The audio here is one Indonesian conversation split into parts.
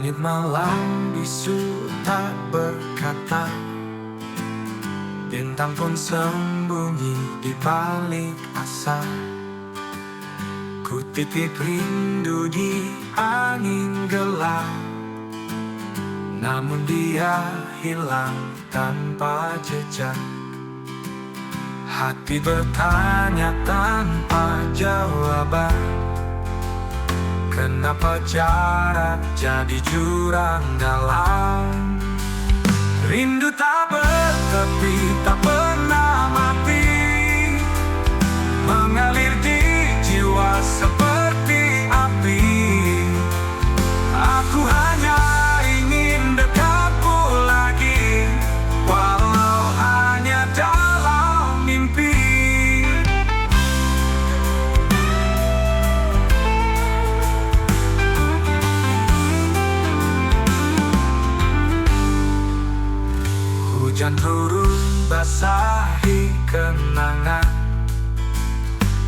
Langit malam bisu tak berkata, bintang pun sembunyi di balik asa. Ku titip rindu di angin gelap, namun dia hilang tanpa jejak. Hati bertanya tanpa jawaban, kenapa jarak jadi jurang dalam? Rindu tak bertepi, tak pernah mati, mengalir di jiwa seperti api. Aku hanya ingin dekatmu lagi, walau hanya dalam mimpi. Hujan turun basahi kenangan,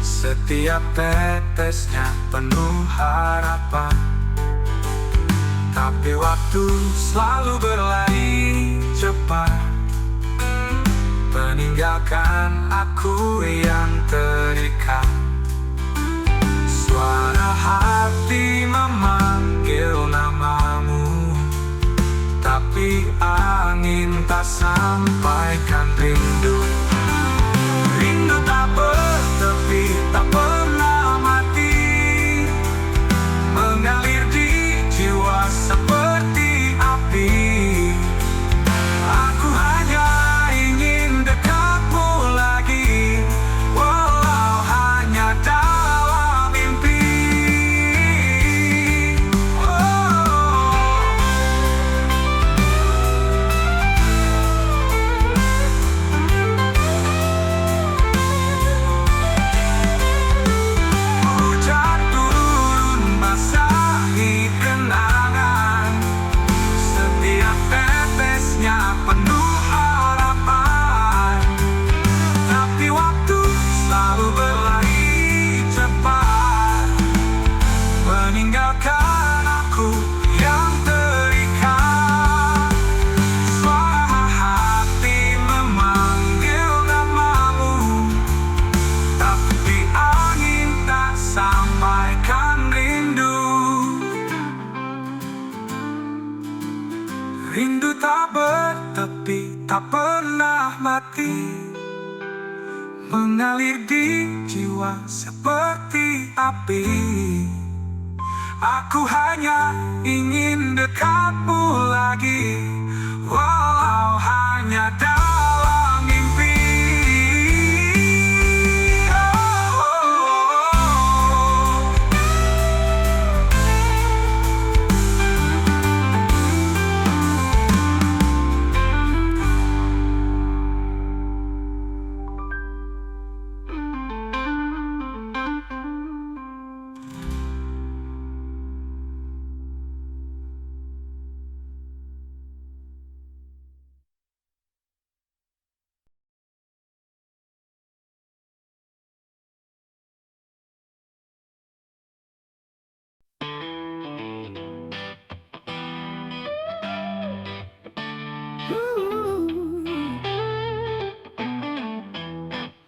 setiap tetesnya penuh harapan. Tapi waktu selalu berlari cepat, meninggalkan aku yang terikat. Suara hati memanggil namamu, tapi angin tak sampaikan rindu. Rindu tak bertepi, tak pernah mati, mengalir di jiwa seperti api. Aku hanya ingin dekatmu lagi, walau hanya dalam mimpi. Hujan turun basahi kenangan, setiap tetesnya penuh harapan. Tapi waktu selalu berlari cepat, meninggalkan aku yang terikat. Suara hati memanggil namamu, tapi angin tak sampaikan rindu. Rindu tak bertepi, tak pernah mati, mengalir di jiwa seperti api. Aku hanya ingin dekatmu lagi, walau hanya dalam mimpi.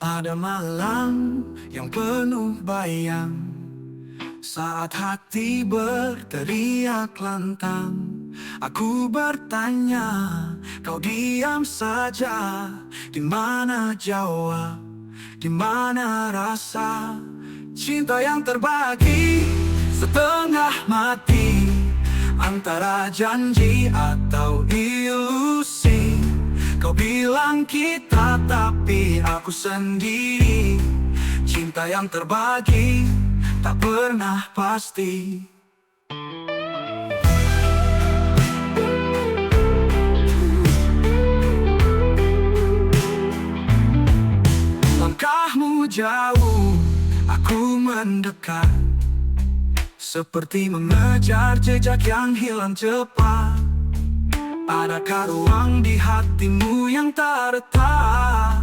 Ada malam yang penuh bayang, saat hati berteriak lantang. Aku bertanya, kau diam saja. Di mana jawab, di mana rasa cinta yang terbagi setengah mati, antara janji atau ilusi. Kau bilang kita, tapi aku sendiri. Cinta yang terbagi tak pernah pasti. Langkahmu jauh, aku mendekat, seperti mengejar jejak yang hilang cepat. Adakah ruang di hatimu yang tak retak,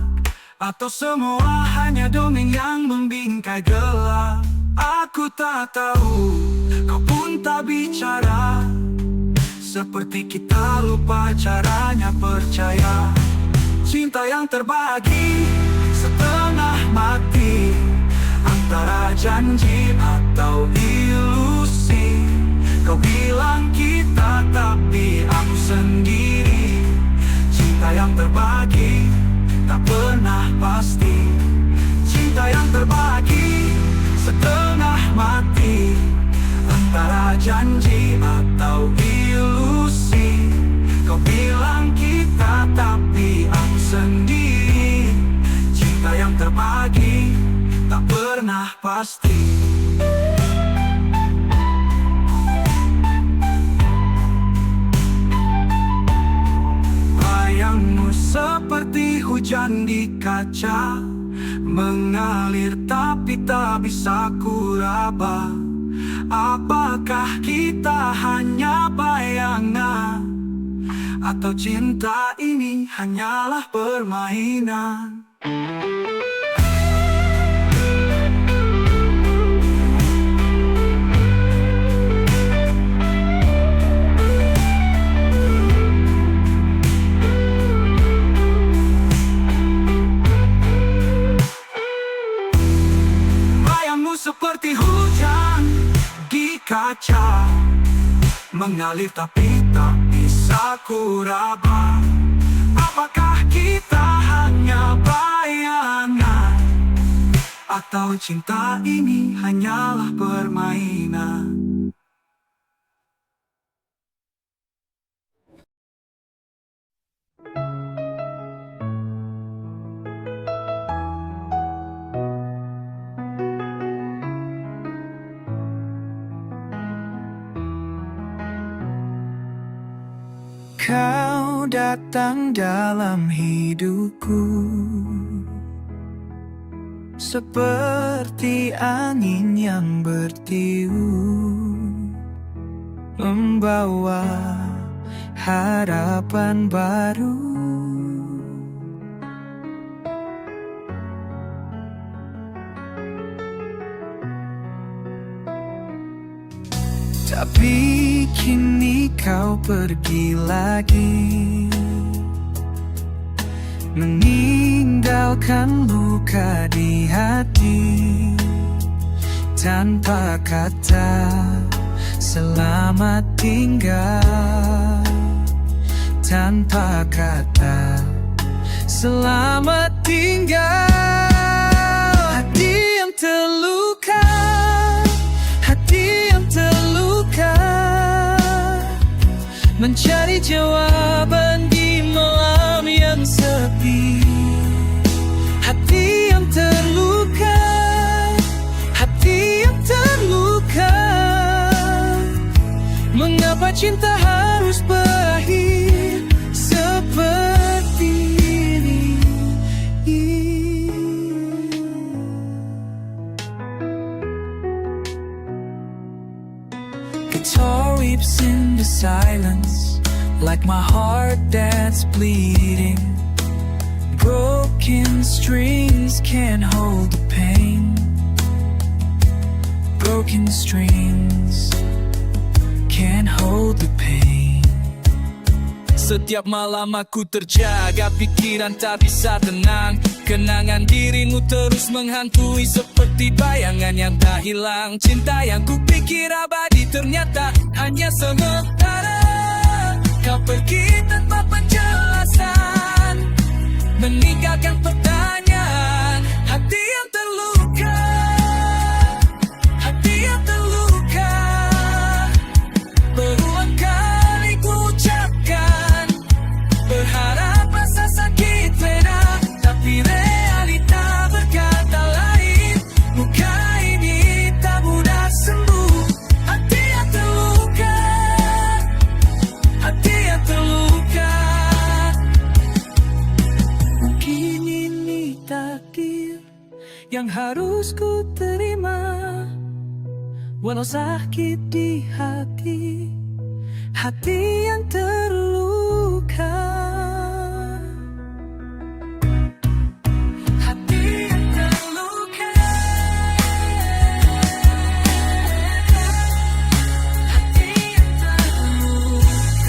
atau semua hanya dongeng yang membingkai gelap? Aku tak tahu, kau pun tak bicara. seperti kita lupa caranya percaya. Cinta yang terbagi setengah mati, antara janji atau ilusi. Kau bilang kita tapi aku sendiri. Cinta yang terbagi tak pernah pasti. Cinta yang terbagi setengah mati, antara janji atau ilusi. Kau bilang kita tapi aku sendiri. Cinta yang terbagi tak pernah pasti. Bayangmu seperti hujan di kaca, mengalir tapi tak bisa kuraba. Apakah kita hanya bayangan, atau cinta ini hanyalah permainan? Seperti hujan di kaca, mengalir tapi tak bisa kuraba. Apakah kita hanya bayangan, atau cinta ini hanyalah permainan? Kau datang dalam hidupku seperti angin yang bertiup, membawa harapan baru. Tapi kini kau pergi lagi, meninggalkan luka di hati, tanpa kata selamat tinggal, tanpa kata selamat tinggal. Hati yang terluka, hati yang terluka, mencari jawaban di malam yang sepi. Hati yang terluka, hati yang terluka, mengapa cinta harus berakhir seperti ini? Guitar weeps in the silence, like my heart that's bleeding. Broken strings can't hold the pain. Broken strings can't hold the pain. Setiap malam aku terjaga, pikiran tak bisa tenang. Kenangan dirimu terus menghantui seperti bayangan yang tak hilang. Cinta yang kupikir abadi ternyata hanya sementara. Kau pergi tanpa penjelasan, meninggalkan pertanyaan. Hati yang terluka, hati yang terluka, berulang kali ku ucapkan, berharap rasa sakit reda, tapi realita berkata lain. Luka ini tak mudah sembuh. Hati yang terluka, hati yang terluka. Mungkin ini takdir yang harus ku terima, walau sakit di hati, hati yang terluka. Hati yang terluka, hati yang terluka.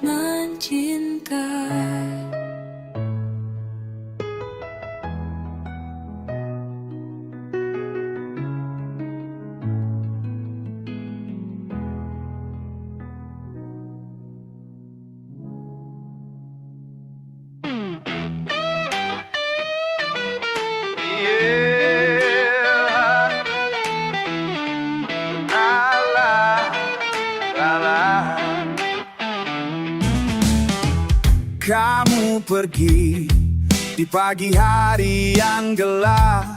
mencintai. Kamu pergi di pagi hari yang gelap,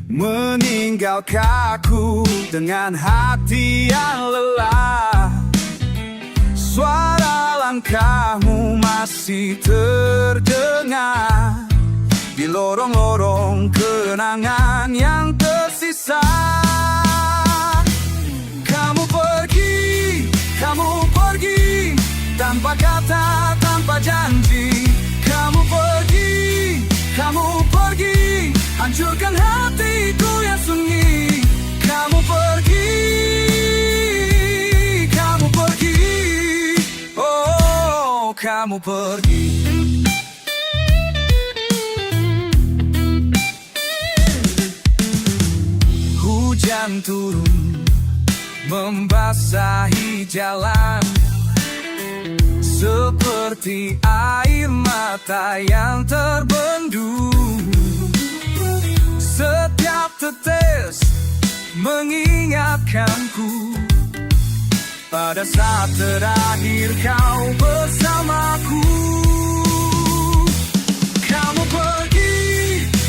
meninggalkan aku dengan hati yang lelah. Suara langkahmu masih terdengar di lorong-lorong kenangan yang tersisa. Kamu pergi tanpa kata, tanpa janji. Kamu pergi, hancurkan hatiku yang sunyi. Kamu pergi, oh kamu pergi. Hujan turun membasahi jalan, seperti air mata yang terbendung. Setiap tetes mengingatkanku pada saat terakhir kau bersamaku.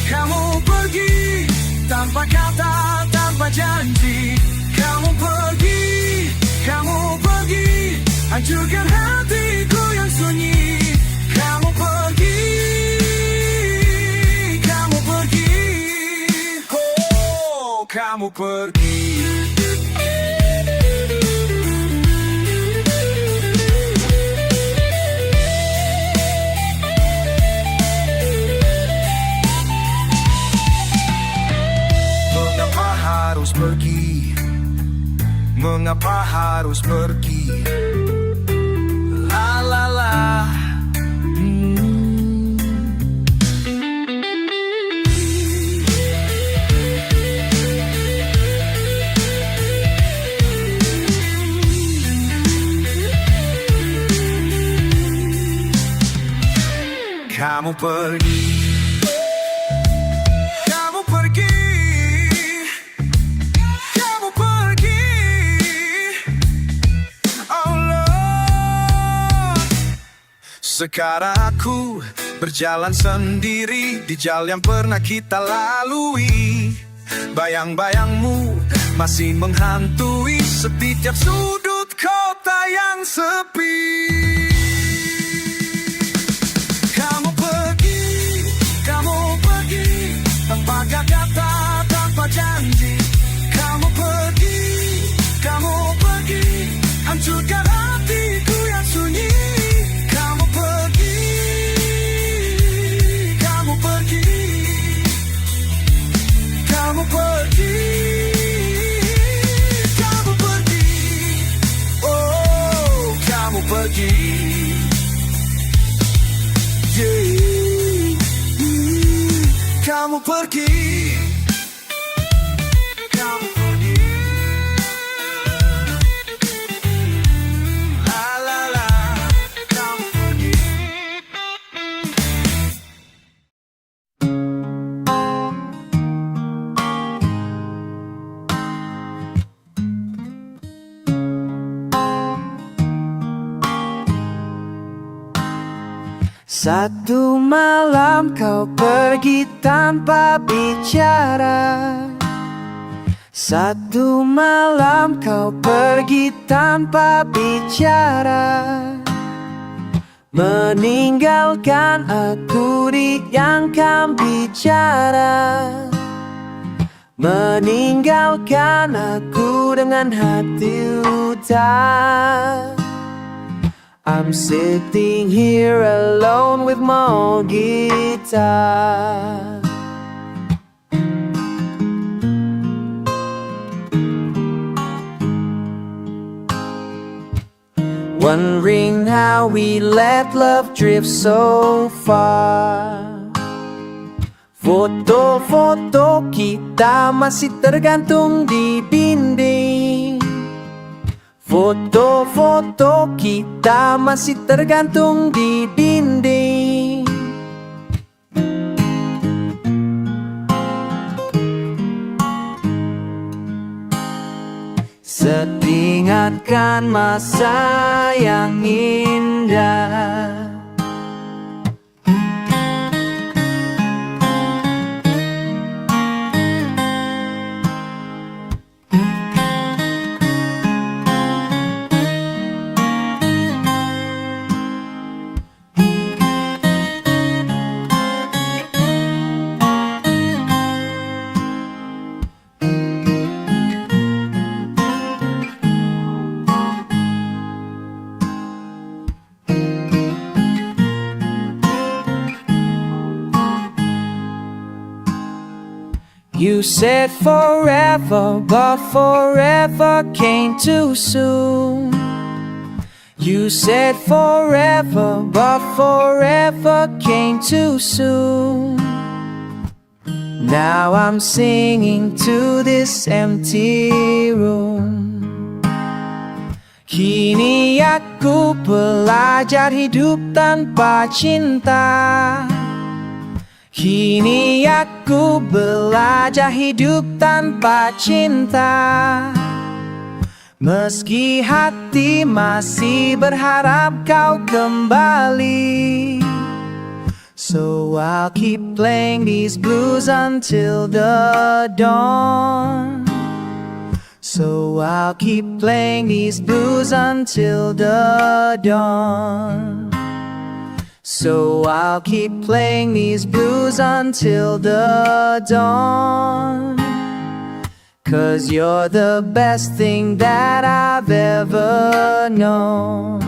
Kamu pergi tanpa kata, tanpa janji. Kamu pergi, hancurkan hatiku yang sunyi. Kamu pergi, oh kamu pergi. Mengapa harus pergi? Mengapa harus pergi? La la la. Kamu pergi. Sekarang aku berjalan sendiri di jalan yang pernah kita lalui. Bayang-bayangmu masih menghantui setiap sudut kota yang sepi. Kamu pergi tanpa kata, tanpa janji. Kamu pergi, hancurkan hatiku yang sunyi. Kamu pergi. Kamu pergi. La la la. Kamu pergi. Satu malam kau pergi tanpa bicara. Satu malam kau pergi tanpa bicara, meninggalkan aku diangkam bicara, meninggalkan aku dengan hati luta. I'm sitting here alone with my guitar. wondering how we let love drift so far. Foto-foto kita masih tergantung di dinding. Foto-foto kita masih tergantung di dinding. Setingatkan masa yang indah. You said forever, but forever came too soon. You said forever, but forever came too soon. Now I'm singing to this empty room. Kini aku belajar hidup tanpa cinta. Kini aku belajar hidup tanpa cinta. Meski hati masih berharap kau kembali. So I'll keep playing these blues until the dawn. So I'll keep playing these blues until the dawn. So I'll keep playing these blues until the dawn. 'Cause you're the best thing that I've ever known.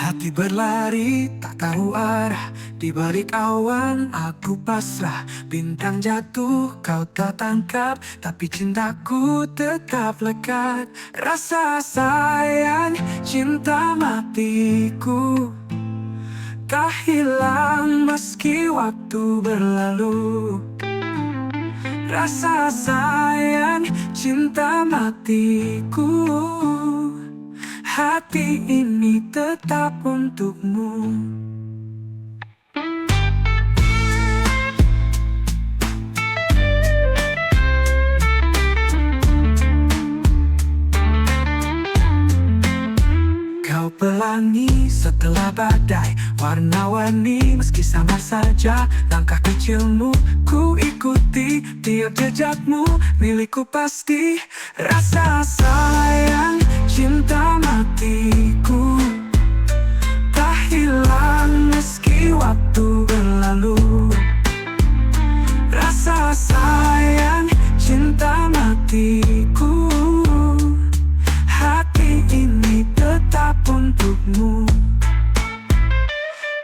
Hati berlari, tak tahu arah. Di balik awan, aku pasrah. Bintang jatuh, kau tak tangkap. Tapi cintaku tetap lekat. Rasa sayang, cinta matiku tak hilang meski waktu berlalu. Rasa sayang, cinta matiku, hati ini tetap untukmu. Kau pelangi setelah badai, warna-warni meski sama saja. Langkah kecilmu ku ikuti, tiap jejakmu milikku pasti. Rasa sayang, cinta matiku tak hilang meski waktu berlalu. Rasa sayang, cinta matiku, hati ini tetap untukmu.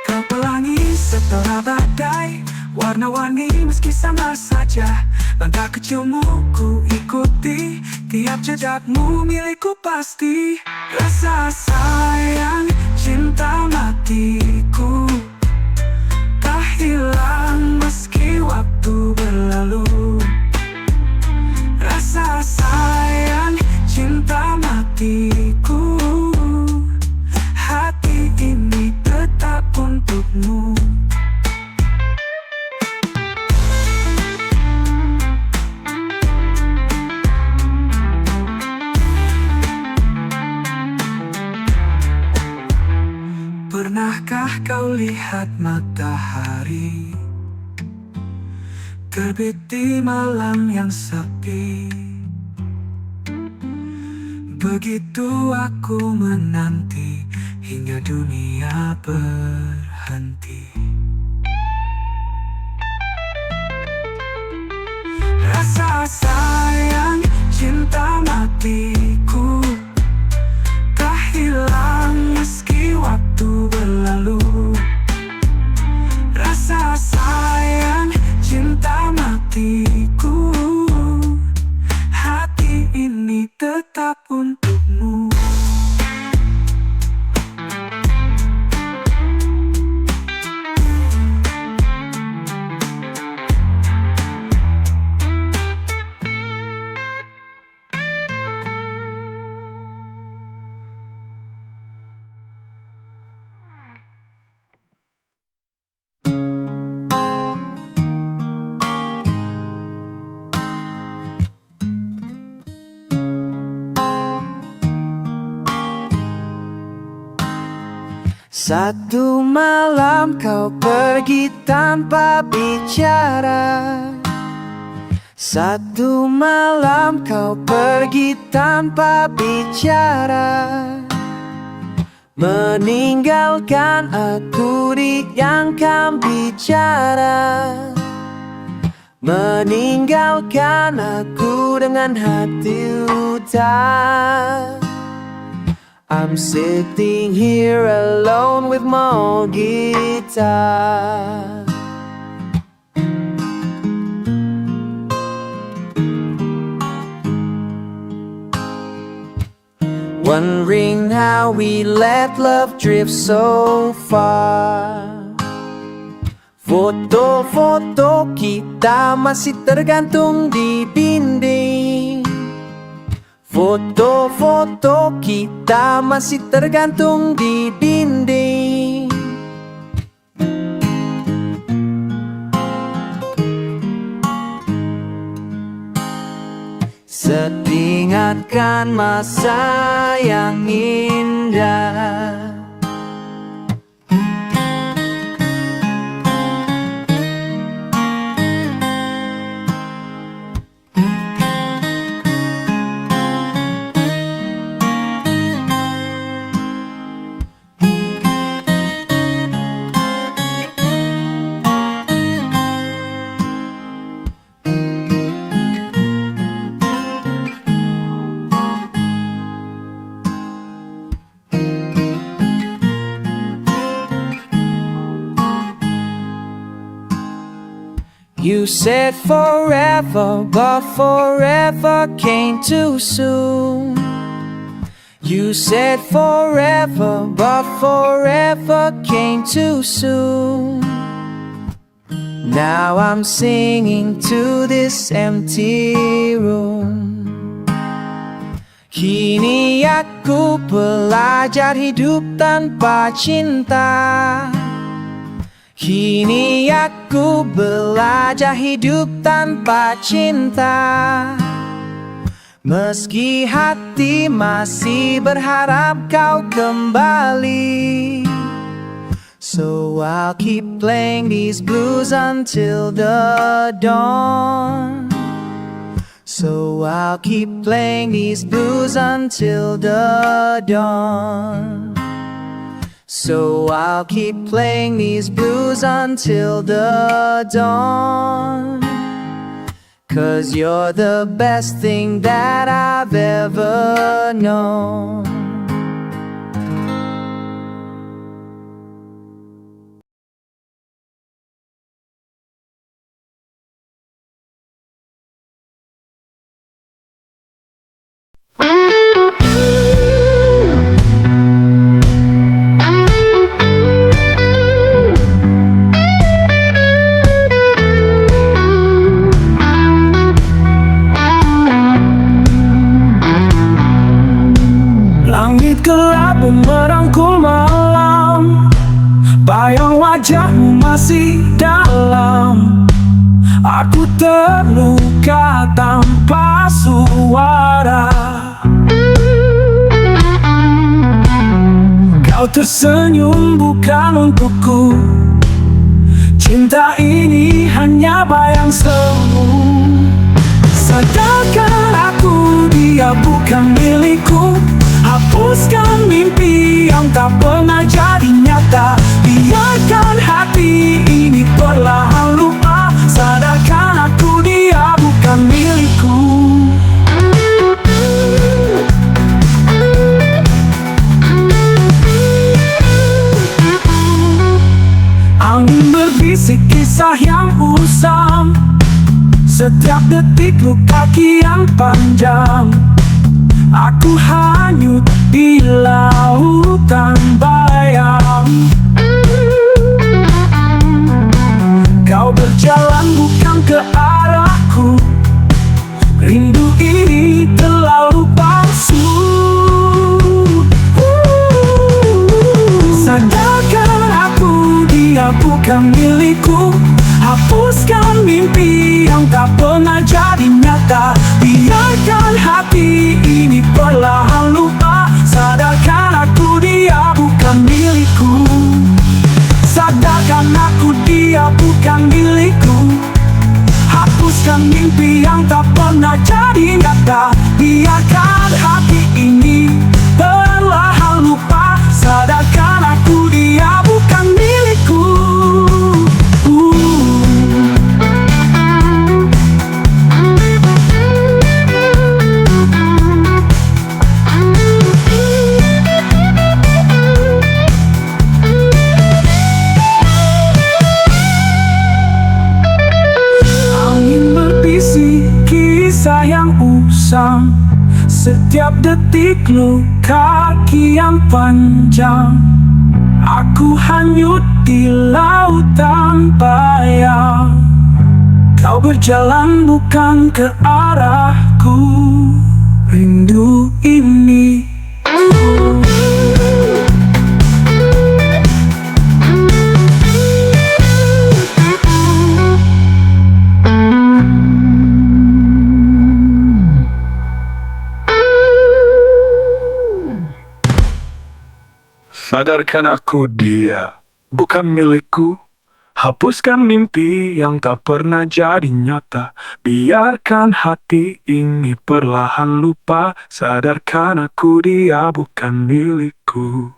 Kau pelangi setelah badai, warna-warni meski sama saja. Langkah kecilmu ku ikuti, tiap jejakmu milikku pasti. Rasa sayang, cinta matiku tak hilang meski waktu berlalu. Rasa sayang, cinta matiku, hati ini tetap untukmu. Pernahkah kau lihat matahari terbit di malam yang sepi? Begitu aku menanti hingga dunia berhenti. Rasa sayang cinta matiku tak hilang meski waktu berlalu. Rasa sayang cinta matiku, hati ini tetap untukmu. Satu malam kau pergi tanpa bicara. Satu malam kau pergi tanpa bicara, meninggalkan aku diamkan bicara, meninggalkan aku dengan hati luta. I'm sitting here alone with my old guitar. Wondering how we let love drift so far. Foto-foto kita masih tergantung di dinding. Foto-foto kita masih tergantung di dinding. Setingatkan masa yang indah. You said forever, but forever came too soon. You said forever, but forever came too soon. Now I'm singing to this empty room. Kini aku belajar hidup tanpa cinta. Kini aku belajar hidup tanpa cinta. Meski hati masih berharap kau kembali. So I'll keep playing these blues until the dawn. So I'll keep playing these blues until the dawn. So I'll keep playing these blues until the dawn. 'Cause you're the best thing that I've ever known. Langit gelap merangkul malam, bayang wajahmu masih dalam. Aku terluka tanpa suara. Kau tersenyum bukan untukku. Cinta ini hanya bayang semu. Sadarkan aku, dia bukan milikku. Hapuskan mimpi yang tak pernah jadi nyata. Biarkan hati ini perlahan lupa. Sadarkan aku, dia bukan milikku. Setiap detik luka kian panjang, aku hanyut di lautan bayang. Kau berjalan bukan ke arahku, rindu ini terlalu palsu. Sadarkan aku, dia bukan milikku. Hapuskan mimpi yang tak pernah jadi nyata. Biarkan hati ini perlahan lupa. Sadarkan aku, dia bukan milikku. Sadarkan aku, dia bukan milikku. Hapuskan mimpi yang tak pernah jadi nyata. Biarkan hati ini perlahan lupa. Sadarkan aku, dia bukan milikku. Kisah yang usang, setiap detik luka kian panjang. Aku hanyut di lautan bayang. Kau berjalan bukan ke arahku, rindu ini. Sadarkan aku, dia bukan milikku. Hapuskan mimpi yang tak pernah jadi nyata. Biarkan hati ini perlahan lupa. Sadarkan aku, dia bukan milikku.